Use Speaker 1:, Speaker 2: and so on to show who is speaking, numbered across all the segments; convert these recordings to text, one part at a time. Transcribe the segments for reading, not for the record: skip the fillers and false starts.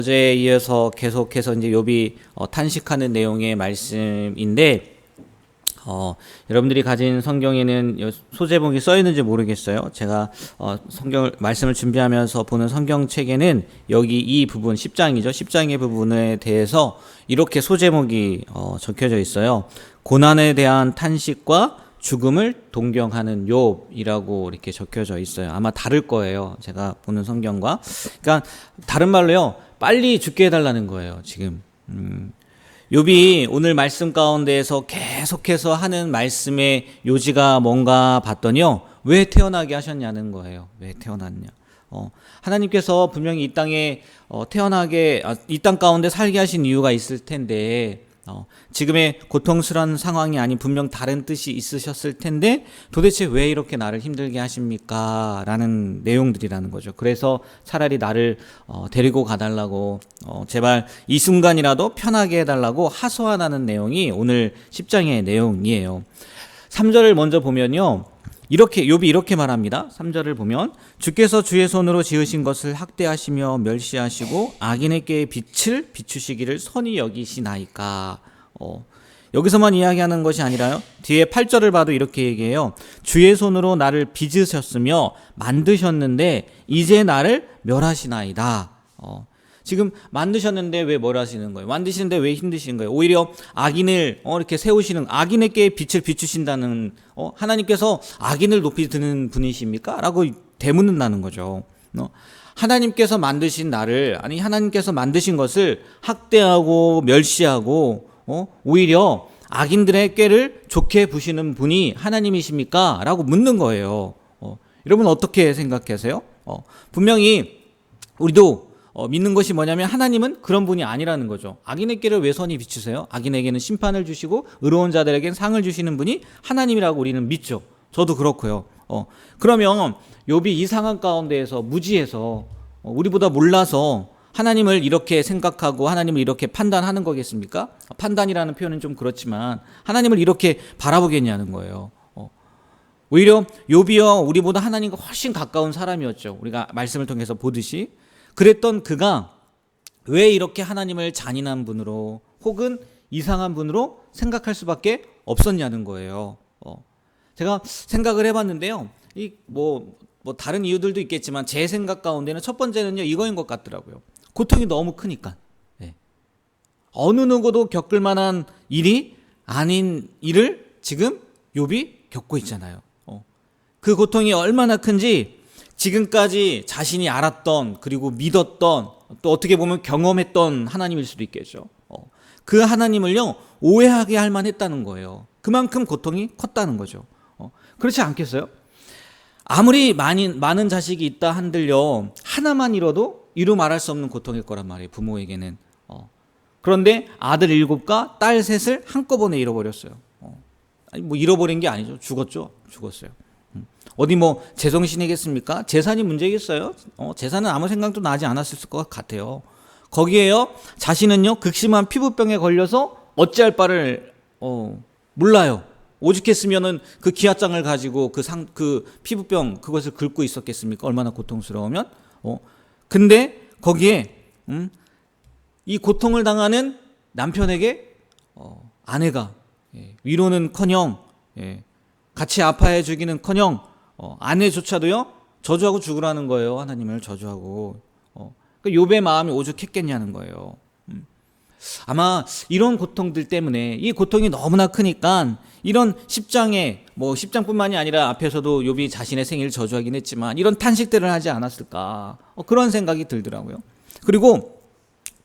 Speaker 1: 어제에 이어서 계속해서 이제 욥이 탄식하는 내용의 말씀인데, 여러분들이 가진 성경에는 소제목이 써 있는지 모르겠어요. 제가 성경 말씀을 준비하면서 보는 성경책에는 여기 이 부분 10장이죠. 10장의 부분에 대해서 이렇게 소제목이 적혀져 있어요. 고난에 대한 탄식과 죽음을 동경하는 욥이라고 이렇게 적혀져 있어요. 아마 다를 거예요. 제가 보는 성경과. 그러니까 다른 말로요. 빨리 죽게 해달라는 거예요. 지금. 욥이 오늘 말씀 가운데에서 계속해서 하는 말씀의 요지가 뭔가 봤더니요. 왜 태어나게 하셨냐는 거예요. 왜 태어났냐. 하나님께서 분명히 이 땅에 이 땅 가운데 살게 하신 이유가 있을 텐데, 지금의 고통스러운 상황이 아닌 분명 다른 뜻이 있으셨을 텐데 도대체 왜 이렇게 나를 힘들게 하십니까? 라는 내용들이라는 거죠. 그래서 차라리 나를 데리고 가달라고 제발 이 순간이라도 편하게 해달라고 하소연하는 내용이 오늘 10장의 내용이에요. 3절을 먼저 보면요. 욥이 이렇게 말합니다. 3절을 보면 주께서 주의 손으로 지으신 것을 학대하시며 멸시하시고 악인에게 빛을 비추시기를 선히 여기시나이까. 여기서만 이야기하는 것이 아니라요. 뒤에 8절을 봐도 이렇게 얘기해요. 주의 손으로 나를 빚으셨으며 만드셨는데 이제 나를 멸하시나이다. 지금 만드셨는데 왜 뭘 하시는 거예요? 만드시는데 왜 힘드신 거예요? 오히려 악인을 이렇게 세우시는, 악인에게 빛을 비추신다는, 하나님께서 악인을 높이 드는 분이십니까? 라고 되묻는다는 거죠. 하나님께서 만드신 나를, 아니 하나님께서 만드신 것을 학대하고 멸시하고 오히려 악인들의 꾀를 좋게 부시는 분이 하나님이십니까? 라고 묻는 거예요. 여러분 어떻게 생각하세요? 분명히 우리도 믿는 것이 뭐냐면 하나님은 그런 분이 아니라는 거죠. 악인에게를 왜 선히 비추세요? 악인에게는 심판을 주시고 의로운 자들에게는 상을 주시는 분이 하나님이라고 우리는 믿죠. 저도 그렇고요. 그러면 욥이 이 상황 가운데에서 무지해서 우리보다 몰라서 하나님을 이렇게 생각하고 하나님을 이렇게 판단하는 거겠습니까? 판단이라는 표현은 좀 그렇지만 하나님을 이렇게 바라보겠냐는 거예요. 오히려 욥이요 우리보다 하나님과 훨씬 가까운 사람이었죠. 우리가 말씀을 통해서 보듯이. 그랬던 그가 왜 이렇게 하나님을 잔인한 분으로 혹은 이상한 분으로 생각할 수밖에 없었냐는 거예요. 제가 생각을 해봤는데요. 뭐 다른 이유들도 있겠지만 제 생각 가운데는 첫 번째는요 이거인 것 같더라고요. 고통이 너무 크니까. 네. 어느 누구도 겪을 만한 일이 아닌 일을 지금 욥이 겪고 있잖아요. 그 고통이 얼마나 큰지 지금까지 자신이 알았던 그리고 믿었던 또 어떻게 보면 경험했던 하나님일 수도 있겠죠. 그 하나님을요 오해하게 할 만했다는 거예요. 그만큼 고통이 컸다는 거죠. 그렇지 않겠어요? 아무리 많은 자식이 있다 한들요 하나만 잃어도 이루 말할 수 없는 고통일 거란 말이에요. 부모에게는. 그런데 아들 7과 딸 3을 한꺼번에 잃어버렸어요. 아니 뭐 잃어버린 게 아니죠. 죽었어요. 어디 뭐 제정신이겠습니까? 재산이 문제겠어요? 재산은 아무 생각도 나지 않았을 것 같아요. 거기에요 자신은요 극심한 피부병에 걸려서 어찌할 바를 몰라요. 오죽했으면은 그 기아장을 가지고 그 피부병 그것을 긁고 있었겠습니까? 얼마나 고통스러우면. 근데 거기에 이 고통을 당하는 남편에게 아내가 위로는커녕 같이 아파해 주기는커녕 아내조차도요 저주하고 죽으라는 거예요. 하나님을 저주하고. 욥의 마음이 오죽했겠냐는 거예요. 아마 이런 고통들 때문에 이 고통이 너무나 크니까 이런 10장에 10장뿐만이 아니라 앞에서도 욥이 자신의 생일을 저주하긴 했지만 이런 탄식들을 하지 않았을까 그런 생각이 들더라고요. 그리고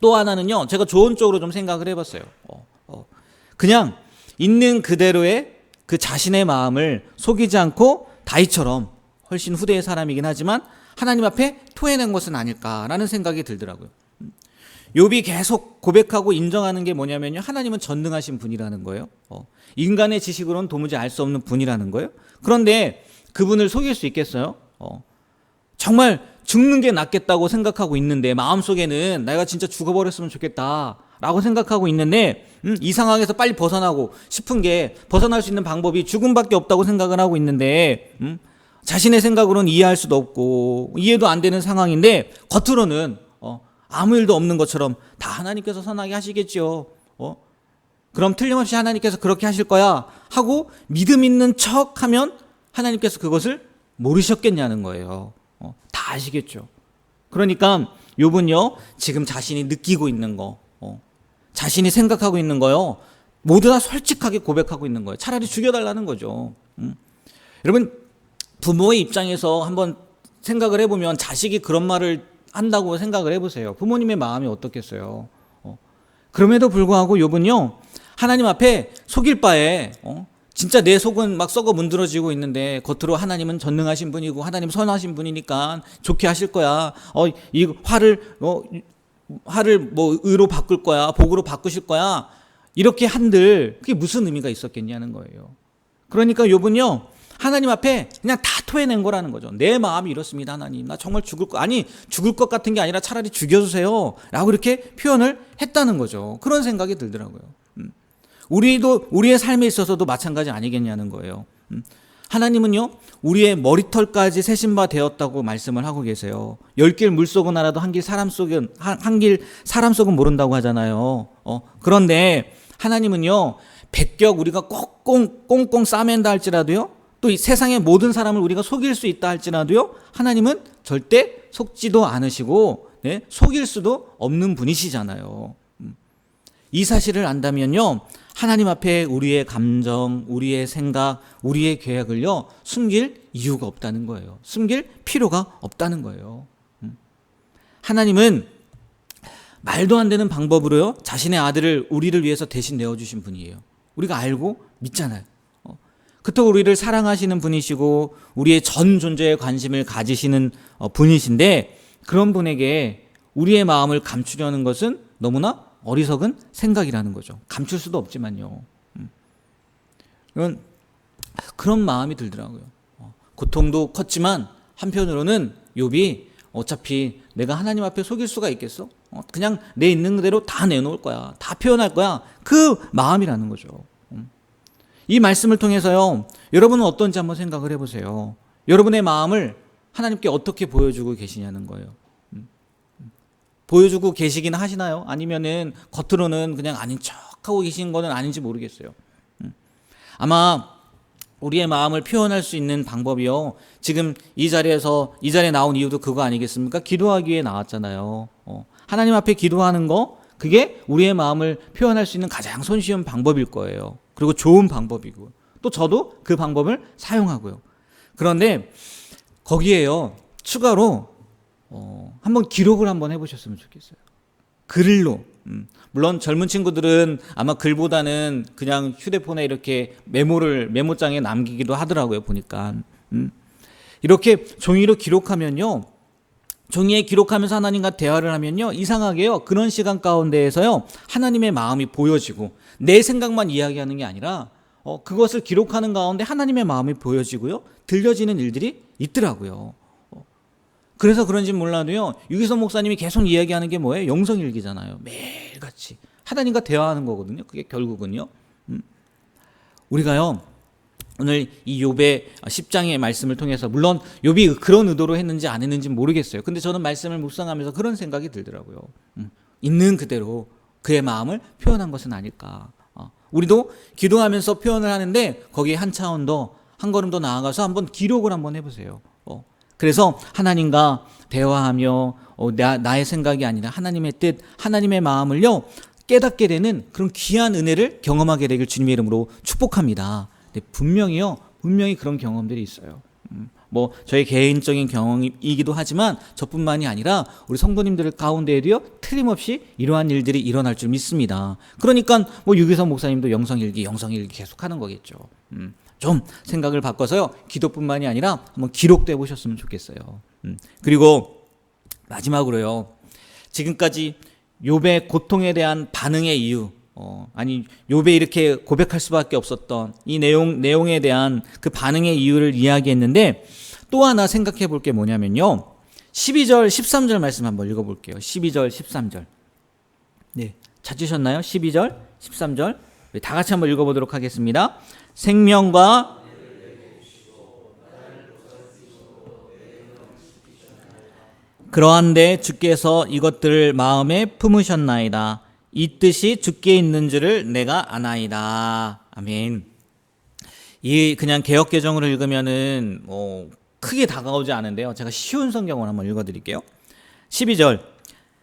Speaker 1: 또 하나는요 제가 좋은 쪽으로 좀 생각을 해봤어요. 그냥 있는 그대로의 그 자신의 마음을 속이지 않고 다윗처럼 훨씬 후대의 사람이긴 하지만 하나님 앞에 토해낸 것은 아닐까라는 생각이 들더라고요. 욥이 계속 고백하고 인정하는 게 뭐냐면요 하나님은 전능하신 분이라는 거예요. 인간의 지식으로는 도무지 알 수 없는 분이라는 거예요. 그런데 그분을 속일 수 있겠어요? 정말 죽는 게 낫겠다고 생각하고 있는데 마음속에는 내가 진짜 죽어버렸으면 좋겠다 라고 생각하고 있는데 이 상황에서 빨리 벗어나고 싶은 게 벗어날 수 있는 방법이 죽음밖에 없다고 생각을 하고 있는데 자신의 생각으로는 이해할 수도 없고 이해도 안 되는 상황인데 겉으로는 아무 일도 없는 것처럼 다 하나님께서 선하게 하시겠죠. 그럼 틀림없이 하나님께서 그렇게 하실 거야 하고 믿음 있는 척하면 하나님께서 그것을 모르셨겠냐는 거예요. 다 아시겠죠. 그러니까 욥은요, 지금 자신이 느끼고 있는 거, 자신이 생각하고 있는 거요, 모두 다 솔직하게 고백하고 있는 거예요. 차라리 죽여달라는 거죠. 여러분, 부모의 입장에서 한번 생각을 해보면 자식이 그런 말을 한다고 생각을 해보세요. 부모님의 마음이 어떻겠어요. 그럼에도 불구하고 욥은요, 하나님 앞에 속일 바에 진짜 내 속은 막 썩어 문드러지고 있는데 겉으로 하나님은 전능하신 분이고 하나님 선하신 분이니까 좋게 하실 거야. 이 화를 뭐 의로 바꿀 거야. 복으로 바꾸실 거야. 이렇게 한들 그게 무슨 의미가 있었겠냐는 거예요. 그러니까 욥은요, 하나님 앞에 그냥 다 토해낸 거라는 거죠. 내 마음이 이렇습니다, 하나님. 나 정말 죽을 것 같은 게 아니라 차라리 죽여주세요 라고 이렇게 표현을 했다는 거죠. 그런 생각이 들더라고요. 우리도 우리의 삶에 있어서도 마찬가지 아니겠냐는 거예요. 하나님은요, 우리의 머리털까지 세신 바 되었다고 말씀을 하고 계세요. 10길 물속은 알아도 한 길 사람 속은 모른다고 하잖아요. 그런데 하나님은요, 백격 우리가 꽁꽁 싸맨다 할지라도요, 또 이 세상의 모든 사람을 우리가 속일 수 있다 할지라도요, 하나님은 절대 속지도 않으시고 속일 수도 없는 분이시잖아요. 이 사실을 안다면요, 하나님 앞에 우리의 감정, 우리의 생각, 우리의 계획을요, 숨길 이유가 없다는 거예요. 숨길 필요가 없다는 거예요. 하나님은 말도 안 되는 방법으로요, 자신의 아들을 우리를 위해서 대신 내어주신 분이에요. 우리가 알고 믿잖아요. 그토록 우리를 사랑하시는 분이시고 우리의 전 존재에 관심을 가지시는 분이신데, 그런 분에게 우리의 마음을 감추려는 것은 너무나 어리석은 생각이라는 거죠. 감출 수도 없지만요. 그런 마음이 들더라고요. 고통도 컸지만 한편으로는 욥이 어차피 내가 하나님 앞에 속일 수가 있겠어? 그냥 내 있는 그대로 다 내놓을 거야. 다 표현할 거야. 그 마음이라는 거죠. 이 말씀을 통해서요, 여러분은 어떤지 한번 생각을 해보세요. 여러분의 마음을 하나님께 어떻게 보여주고 계시냐는 거예요. 보여주고 계시긴 하시나요? 아니면은 겉으로는 그냥 아닌 척하고 계신 거는 아닌지 모르겠어요. 아마 우리의 마음을 표현할 수 있는 방법이요, 지금 이 자리에 나온 이유도 그거 아니겠습니까? 기도하기 위해 나왔잖아요. 하나님 앞에 기도하는 거, 그게 우리의 마음을 표현할 수 있는 가장 손쉬운 방법일 거예요. 그리고 좋은 방법이고, 또 저도 그 방법을 사용하고요. 그런데 거기에요, 추가로 한번 기록을 한번 해보셨으면 좋겠어요. 글로. 물론 젊은 친구들은 아마 글보다는 그냥 휴대폰에 이렇게 메모장에 남기기도 하더라고요, 보니까. 이렇게 종이로 기록하면요, 종이에 기록하면서 하나님과 대화를 하면요, 이상하게요, 그런 시간 가운데에서요, 하나님의 마음이 보여지고 내 생각만 이야기하는 게 아니라 그것을 기록하는 가운데 하나님의 마음이 보여지고요, 들려지는 일들이 있더라고요. 그래서 그런지 몰라도요, 유기선 목사님이 계속 이야기하는 게 뭐예요? 영성일기잖아요. 매일같이 하나님과 대화하는 거거든요. 그게 결국은요, 우리가요, 오늘 이 욥의 10장의 말씀을 통해서, 물론 욥이 그런 의도로 했는지 안 했는지 모르겠어요. 근데 저는 말씀을 묵상하면서 그런 생각이 들더라고요. 있는 그대로 그의 마음을 표현한 것은 아닐까. 우리도 기도하면서 표현을 하는데 거기에 한 차원 더, 한 걸음 더 나아가서 한번 기록을 한번 해보세요. 그래서 하나님과 대화하며 나의 생각이 아니라 하나님의 뜻, 하나님의 마음을요, 깨닫게 되는 그런 귀한 은혜를 경험하게 되길 주님의 이름으로 축복합니다. 분명히 그런 경험들이 있어요. 뭐 저희 개인적인 경험이기도 하지만 저뿐만이 아니라 우리 성도님들 가운데에도요, 틀림없이 이러한 일들이 일어날 줄 믿습니다. 그러니까 뭐 유기선 목사님도 영성일기 계속하는 거겠죠. 좀 생각을 바꿔서요, 기도뿐만이 아니라 한번 기록도 해보셨으면 좋겠어요. 그리고 마지막으로요, 지금까지 욥의 고통에 대한 반응의 이유, 욥이 이렇게 고백할 수밖에 없었던 이 내용에 대한 그 반응의 이유를 이야기했는데, 또 하나 생각해 볼 게 뭐냐면요, 12절 13절 말씀 한번 읽어볼게요. 12절 13절. 네, 찾으셨나요? 12절 13절 다 같이 한번 읽어보도록 하겠습니다. 생명과 그러한데 주께서 이것들을 마음에 품으셨나이다. 이 뜻이 주께 있는 줄을 내가 아나이다. 아멘. 이 그냥 개역개정으로 읽으면은 크게 다가오지 않은데요. 제가 쉬운 성경을 한번 읽어드릴게요. 12절.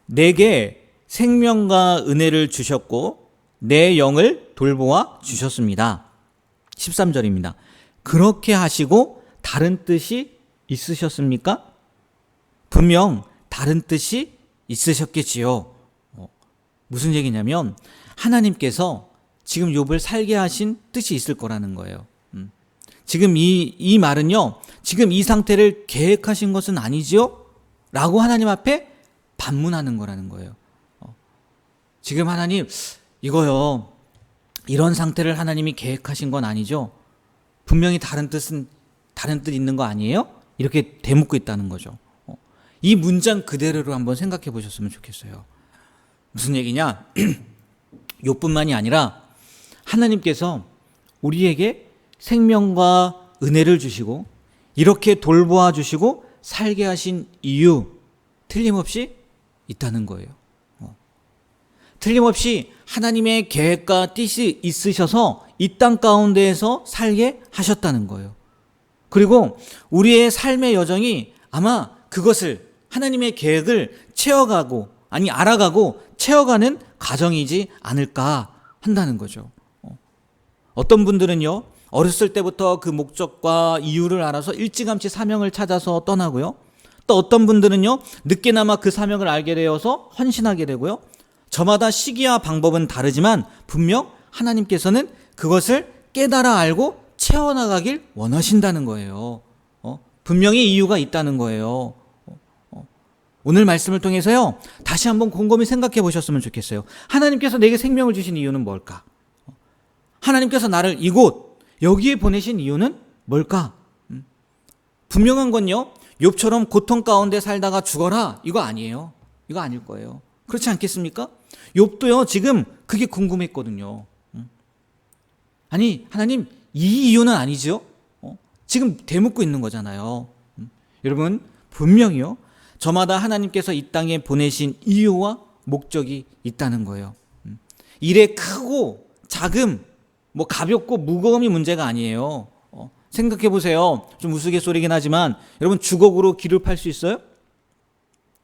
Speaker 1: 내게 생명과 은혜를 주셨고 내 영을 돌보아 주셨습니다. 13절입니다. 그렇게 하시고 다른 뜻이 있으셨습니까? 분명 다른 뜻이 있으셨겠지요. 무슨 얘기냐면 하나님께서 지금 욥을 살게 하신 뜻이 있을 거라는 거예요. 지금 이 말은요, 지금 이 상태를 계획하신 것은 아니지요? 라고 하나님 앞에 반문하는 거라는 거예요. 지금 하나님, 이거요, 이런 상태를 하나님이 계획하신 건 아니죠? 분명히 다른 뜻 있는 거 아니에요? 이렇게 되묻고 있다는 거죠. 이 문장 그대로로 한번 생각해 보셨으면 좋겠어요. 무슨 얘기냐? 욥뿐만이 아니라 하나님께서 우리에게 생명과 은혜를 주시고 이렇게 돌보아 주시고 살게 하신 이유 틀림없이 있다는 거예요. 틀림없이 하나님의 계획과 뜻이 있으셔서 이 땅 가운데에서 살게 하셨다는 거예요. 그리고 우리의 삶의 여정이 아마 그것을 하나님의 계획을 알아가고 채워가는 과정이지 않을까 한다는 거죠. 어떤 분들은요, 어렸을 때부터 그 목적과 이유를 알아서 일찌감치 사명을 찾아서 떠나고요. 또 어떤 분들은요, 늦게나마 그 사명을 알게 되어서 헌신하게 되고요. 저마다 시기와 방법은 다르지만 분명 하나님께서는 그것을 깨달아 알고 채워나가길 원하신다는 거예요. 분명히 이유가 있다는 거예요. 오늘 말씀을 통해서요, 다시 한번 곰곰이 생각해 보셨으면 좋겠어요. 하나님께서 내게 생명을 주신 이유는 뭘까? 하나님께서 나를 이곳 여기에 보내신 이유는 뭘까? 분명한 건요, 욥처럼 고통 가운데 살다가 죽어라 이거 아니에요. 이거 아닐 거예요. 그렇지 않겠습니까? 욥도요 지금 그게 궁금했거든요. 아니 하나님, 이 이유는 아니죠? 지금 되묻고 있는 거잖아요. 여러분, 분명히요, 저마다 하나님께서 이 땅에 보내신 이유와 목적이 있다는 거예요. 일의 크고 작음, 가볍고 무거움이 문제가 아니에요. 생각해 보세요. 좀 우스갯소리긴 하지만 여러분, 주걱으로 길을 팔 수 있어요?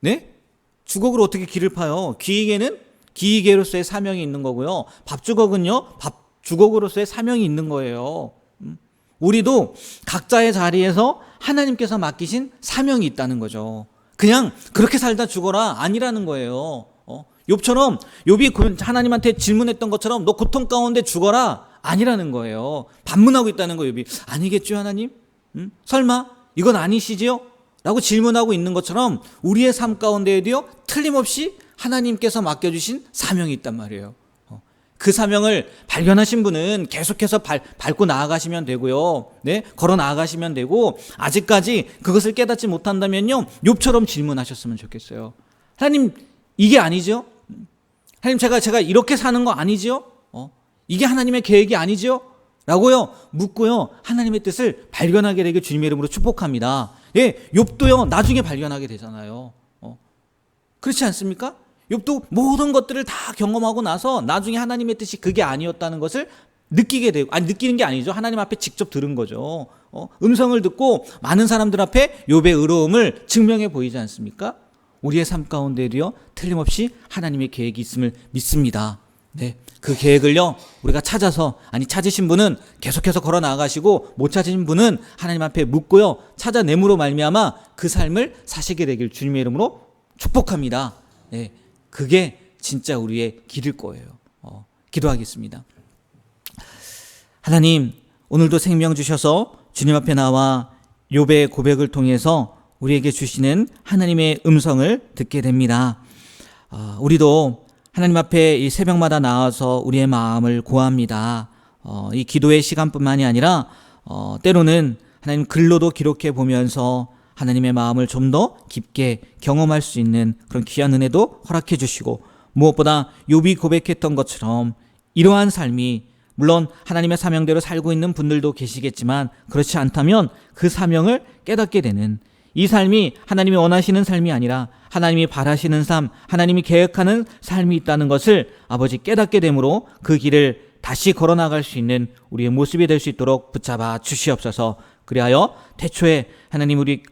Speaker 1: 네? 주걱으로 어떻게 길을 파요? 귀에게는 귀이개로서의 사명이 있는 거고요. 밥주걱은요, 밥주걱으로서의 사명이 있는 거예요. 우리도 각자의 자리에서 하나님께서 맡기신 사명이 있다는 거죠. 그냥 그렇게 살다 죽어라 아니라는 거예요. 욥처럼, 욥이 하나님한테 질문했던 것처럼 너 고통 가운데 죽어라 아니라는 거예요. 반문하고 있다는 거예요. 욥이 아니겠죠 하나님? 설마 이건 아니시지요? 라고 질문하고 있는 것처럼 우리의 삶 가운데에도요, 틀림없이 하나님께서 맡겨주신 사명이 있단 말이에요. 그 사명을 발견하신 분은 계속해서 밟고 나아가시면 되고요. 네? 걸어 나아가시면 되고, 아직까지 그것을 깨닫지 못한다면요, 욥처럼 질문하셨으면 좋겠어요. 하나님, 이게 아니죠? 하나님, 제가 이렇게 사는 거 아니죠? 이게 하나님의 계획이 아니죠? 라고요, 묻고요, 하나님의 뜻을 발견하게 되길 주님의 이름으로 축복합니다. 예, 욥도요, 나중에 발견하게 되잖아요. 그렇지 않습니까? 욥도 모든 것들을 다 경험하고 나서 나중에 하나님의 뜻이 그게 아니었다는 것을 느끼게 되고, 느끼는 게 아니죠. 하나님 앞에 직접 들은 거죠. 음성을 듣고 많은 사람들 앞에 욥의 의로움을 증명해 보이지 않습니까? 우리의 삶 가운데도요, 틀림없이 하나님의 계획이 있음을 믿습니다. 네, 그 계획을요, 우리가 찾으신 분은 계속해서 걸어 나아가시고, 못 찾으신 분은 하나님 앞에 묻고요, 찾아냄으로 말미암아 그 삶을 사시게 되길 주님의 이름으로 축복합니다. 네, 그게 진짜 우리의 길일 거예요. 기도하겠습니다. 하나님, 오늘도 생명 주셔서 주님 앞에 나와 욥의 고백을 통해서 우리에게 주시는 하나님의 음성을 듣게 됩니다. 우리도 하나님 앞에 이 새벽마다 나와서 우리의 마음을 고합니다. 이 기도의 시간뿐만이 아니라 때로는 하나님 글로도 기록해 보면서 하나님의 마음을 좀 더 깊게 경험할 수 있는 그런 귀한 은혜도 허락해 주시고, 무엇보다 욥이 고백했던 것처럼 이러한 삶이, 물론 하나님의 사명대로 살고 있는 분들도 계시겠지만 그렇지 않다면 그 사명을 깨닫게 되는, 이 삶이 하나님이 원하시는 삶이 아니라 하나님이 바라시는 삶, 하나님이 계획하는 삶이 있다는 것을 아버지 깨닫게 되므로 그 길을 다시 걸어나갈 수 있는 우리의 모습이 될 수 있도록 붙잡아 주시옵소서. 그리하여 태초에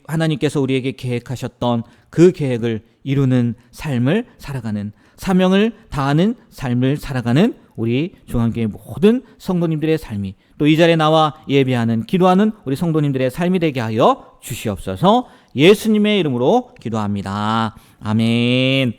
Speaker 1: 하나님께서 우리에게 계획하셨던 그 계획을 이루는 삶을 살아가는, 사명을 다하는 삶을 살아가는 우리 중앙교회 모든 성도님들의 삶이, 또 이 자리에 나와 예배하는, 기도하는 우리 성도님들의 삶이 되게 하여 주시옵소서. 예수님의 이름으로 기도합니다. 아멘.